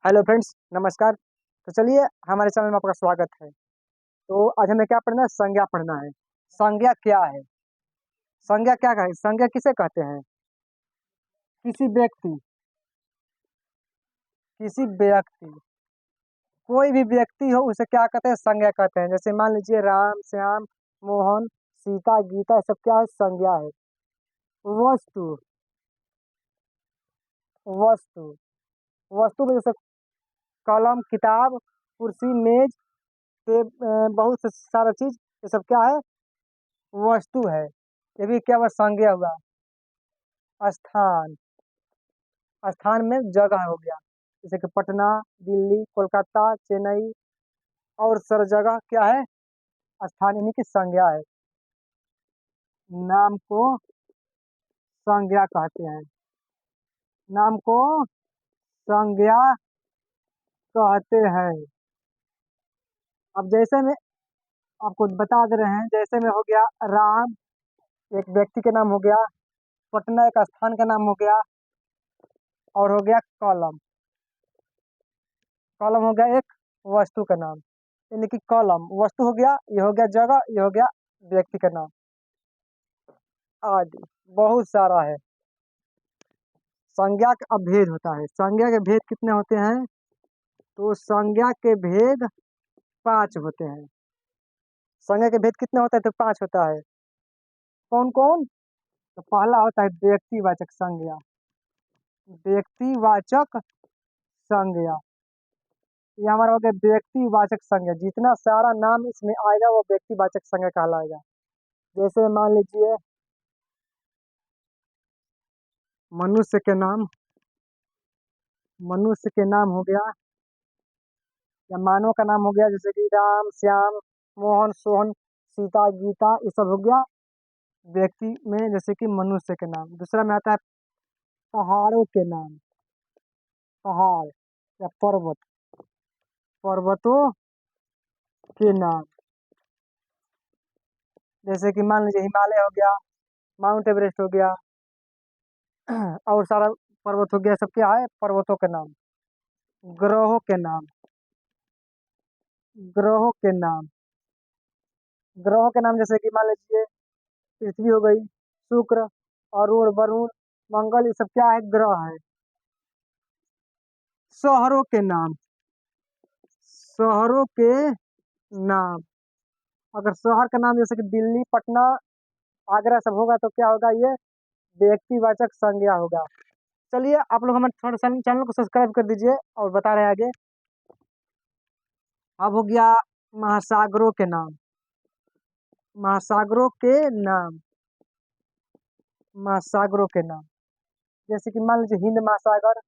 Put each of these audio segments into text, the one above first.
Hello friends, नमस्कार। तो चलिए हमारे चैनल में आपका स्वागत है। तो आज हमें क्या पढ़ना है? संज्ञा पढ़ना है। संज्ञा क्या है? संज्ञा क्या है? संज्ञा किसे कहते हैं? किसी व्यक्ति किसी व्यक्ति कोई भी व्यक्ति हो उसे क्या कहते हैं? संज्ञा कहते हैं। जैसे मान लीजिए राम, श्याम, मोहन, सीता, गीता, ये सब क्या है? संज्ञा है। वस्तु वस्तु वस्तु में जैसे कलम, किताब, कुर्सी, मेज, बहुत से सारा चीज, ये सब क्या है? वस्तु है। ये भी क्या हुआ? संज्ञा हुआ। स्थान स्थान में जगह हो गया। जैसे कि पटना, दिल्ली, कोलकाता, चेन्नई और सर जगह क्या है? स्थान यानी कि संज्ञा है। नाम को संज्ञा कहते हैं। नाम को संज्ञा कहते हैं। अब जैसे में आपको बता दे रहे हैं, जैसे में हो गया राम, एक व्यक्ति के नाम हो गया। पटना एक स्थान का नाम हो गया। और हो गया कलम। कलम हो गया एक वस्तु का नाम, यानी कि कलम वस्तु हो गया, ये हो गया जगह, ये हो गया व्यक्ति का नाम आदि। बहुत सारा है। संज्ञा का भेद होता है। संज्ञा के भेद कितने होते हैं? तो संज्ञा के भेद 5 होते हैं। संज्ञा के भेद कितने होते हैं? तो 5 होता है। कौन कौन? तो पहला होता है व्यक्तिवाचक संज्ञा। व्यक्तिवाचक संज्ञा, ये हमारा हो गया व्यक्तिवाचक संज्ञा। जितना सारा नाम इसमें आएगा वो व्यक्तिवाचक संज्ञा कहलाएगा। जैसे मान लीजिए मनुष्य के नाम, मनुष्य के नाम हो गया, या मानव का नाम हो गया, जैसे कि राम, श्याम, मोहन, सोहन, सीता, गीता, ये सब हो गया व्यक्ति में। जैसे कि मनुष्य के नाम। दूसरा में आता है पहाड़ों के नाम। पहाड़ या पर्वत, पर्वतों के नाम। जैसे कि मान लीजिए हिमालय हो गया, माउंट एवरेस्ट हो गया, और सारा पर्वत हो गया। सब क्या है? पर्वतों के नाम। ग्रहों के नाम, ग्रहों के नाम, ग्रहों के नाम। जैसे कि मान लीजिए पृथ्वी हो गई, शुक्र, अरुण, वरुण, मंगल, ये सब क्या है? ग्रह है। शहरों के नाम, शहरों के नाम। अगर शहर का नाम जैसे कि दिल्ली, पटना, आगरा सब होगा तो क्या होगा? ये व्यक्तिवाचक संज्ञा होगा। चलिए आप लोग हमारे थोड़ा सा चैनल को सब्सक्राइब कर दीजिए और बता रहे हैं आगे। अब हो गया महासागरों के नाम। महासागरों के नाम, महासागरों के नाम। जैसे कि मान लीजिए हिंद महासागर,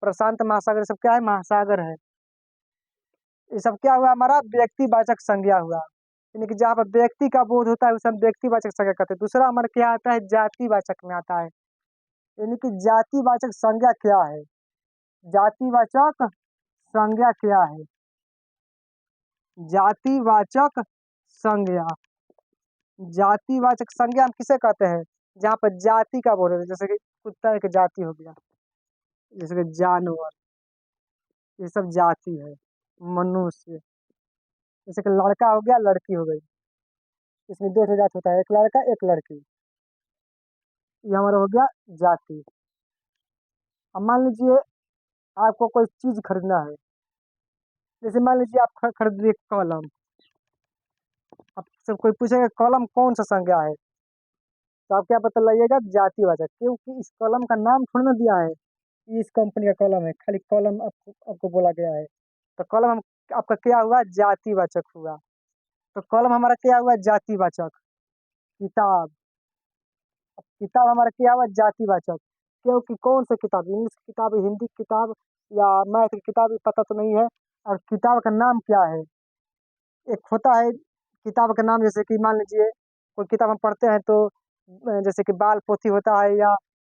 प्रशांत महासागर, ये सब क्या है? महासागर है। ये सब क्या हुआ? हमारा व्यक्तिवाचक संज्ञा हुआ। यानी कि जहाँ पर व्यक्ति का बोध होता है उसे हम व्यक्तिवाचक संज्ञा कहते हैं। दूसरा हमारा क्या आता है? जातिवाचक में आता है। यानी कि जातिवाचक संज्ञा क्या है? जातिवाचक संज्ञा क्या है? जातिवाचक संज्ञा, जातिवाचक संज्ञा हम किसे कहते हैं? जहाँ पर जाति का बोध होता है। जैसे कि कुत्ता एक जाति हो गया, जैसे कि जानवर, ये सब जाति है। मनुष्य, जैसे कि लड़का हो गया, लड़की हो गई, इसमें दो ठो जाति होता है, एक लड़का एक लड़की। ये हमारा हो गया जाति। अब मान लीजिए आपको कोई चीज खरीदना है। जैसे मान लीजिए आप खरीद लिए कलम। अब सब कोई पूछेगा कलम कौन सा संज्ञा है, तो आप क्या पता लगाइएगा? जातिवाचक, क्योंकि इस कलम का नाम थोड़ा ना दिया है कि इस कंपनी का कलम है, खाली कलम आपको बोला गया है। तो कलम आपका क्या हुआ? जातिवाचक हुआ। तो कलम हमारा क्या हुआ? जातिवाचक। किताब, किताब हमारा क्या हुआ? जातिवाचक। क्योंकि कौन सा किताब? इंग्लिश की किताब, हिंदी की किताब, या मैथ की किताब, ये पता तो नहीं है। और किताब का नाम क्या है? एक होता है किताब का नाम, जैसे कि मान लीजिए कोई किताब हम पढ़ते हैं तो जैसे कि बाल पोथी होता है, या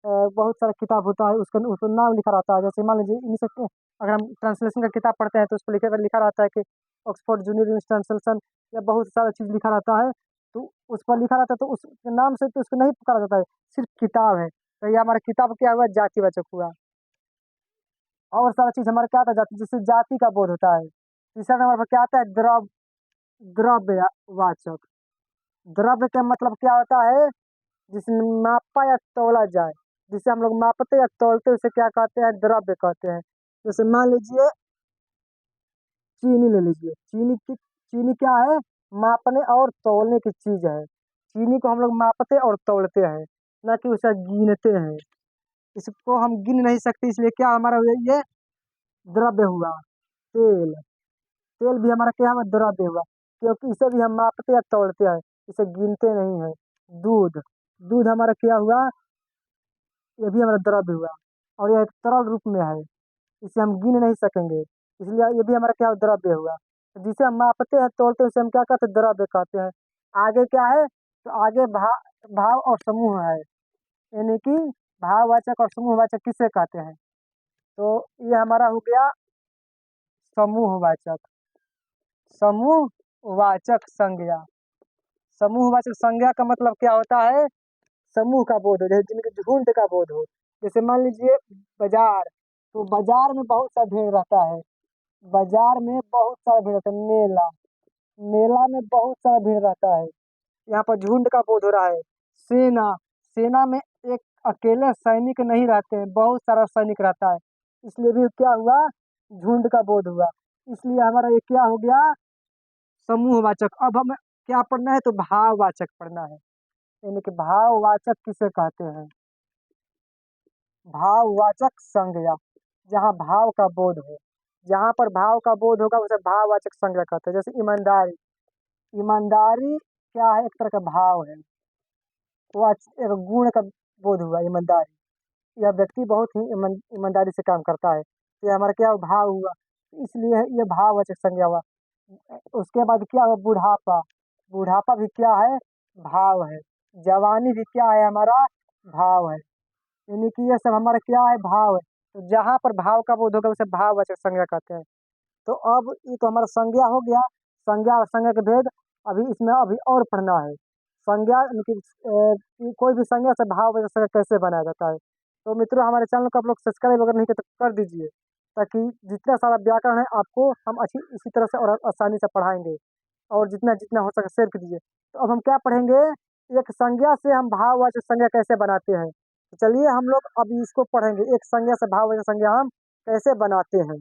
बहुत सारा किताब होता है, उसका नाम लिखा रहता है। जैसे मान लीजिए इंग्लिश में अगर हम ट्रांसलेशन का किताब पढ़ते हैं तो उस पर लिखा लिखा रहता है कि ऑक्सफोर्ड जूनियर इंग्लिश ट्रांसलेशन, या बहुत सारा चीज़ लिखा रहता है। तो उस पर लिखा रहता है तो उस नाम से तो उसको नहीं पुकारा जाता है, सिर्फ किताब है। तो ये हमारा किताब क्या हुआ? जातिवाचक हुआ। और सारा चीज हमारा क्या आता है जाति, जिससे जाति का बोध होता है। तीसरा नंबर पर क्या आता है, द्रव्यवाचक। द्रव्य का मतलब क्या होता है, जिसमें मापा या तौला जाए, जिसे हम लोग मापते या तौलते हैं, उसे क्या कहते हैं, द्रव्य कहते हैं। जैसे मान लीजिए चीनी ले लीजिए, चीनी क्या है, मापने और तौलने की चीज है। चीनी को हम लोग मापते और तौलते हैं, ना कि उसे गिनते हैं। इसको हम गिन नहीं सकते, इसलिए क्या हमारा ये द्रव्य हुआ। तेल, तेल भी हमारा क्या हुआ, द्रव्य हुआ, क्योंकि इसे भी हम मापते या तौलते हैं, इसे गिनते नहीं है। दूध, दूध हमारा क्या हुआ, ये भी हमारा द्रव्य हुआ, और यह एक तरल रूप में है, इसे हम गिन नहीं सकेंगे, इसलिए ये भी हमारा क्या द्रव्य हुआ। जिसे हम मापते हैं तोलते हैं, उसे हम क्या कहते हैं, द्रव्य कहते हैं। आगे क्या है, तो आगे भाव और समूह है, यानी कि भाववाचक और समूहवाचक किसे कहते हैं। तो ये हमारा हो गया समूहवाचक। समूहवाचक संज्ञा, समूहवाचक संज्ञा का मतलब क्या होता है, समूह का बोध हो, जैसे जिनके झुंड का बोध हो। जैसे मान लीजिए बाजार, तो बाजार में बहुत सा भीड़ रहता है, बाजार में बहुत सारा भीड़ रहता है। मेला, मेला में बहुत सारा भीड़ रहता है, यहाँ पर झुंड का बोध हो रहा है। सेना, सेना में एक अकेले सैनिक नहीं रहते हैं, बहुत सारा सैनिक रहता है, इसलिए भी क्या हुआ, झुंड का बोध हुआ। इसलिए हमारा ये क्या हो गया, समूहवाचक। अब हमें क्या पढ़ना है, तो भाववाचक पढ़ना है, यानी कि भाववाचक किसे कहते हैं, भाववाचक संज्ञा, जहाँ भाव का बोध हो, जहाँ पर भाव का बोध होगा उसे भाववाचक संज्ञा कहते हैं। जैसे ईमानदारी, ईमानदारी क्या है, एक तरह का भाव है, वो एक गुण का बोध हुआ ईमानदारी। यह व्यक्ति बहुत ही ईमानदारी से काम करता है, तो ये हमारा क्या भाव हुआ, इसलिए ये भाववाचक संज्ञा हुआ। उसके बाद क्या हुआ, बुढ़ापा, बुढ़ापा भी क्या है, भाव है। जवानी भी क्या है, हमारा भाव है, यानी कि ये सब हमारा क्या है, भाव है। तो जहाँ पर भाव का बोध होगा उसे भाववाचक संज्ञा कहते हैं। तो अब ये तो हमारा संज्ञा हो गया, संज्ञा और संज्ञा के भेद। अभी इसमें अभी और पढ़ना है, संज्ञा यानी कि कोई भी संज्ञा से भाववाचक संज्ञा कैसे बनाया जाता है। तो मित्रों हमारे चैनल को आप लोग सब्सक्राइब अगर नहीं करते तो कर दीजिए, ताकि जितना सारा व्याकरण है आपको हम अच्छी इसी तरह से और आसानी से पढ़ाएंगे, और जितना जितना हो सके शेयर कीजिए। तो अब हम क्या पढ़ेंगे, एक संज्ञा से हम भाववाचक संज्ञा कैसे बनाते हैं। तो चलिए हम लोग अभी इसको पढ़ेंगे, एक संज्ञा से भाववाचक संज्ञा हम कैसे बनाते हैं।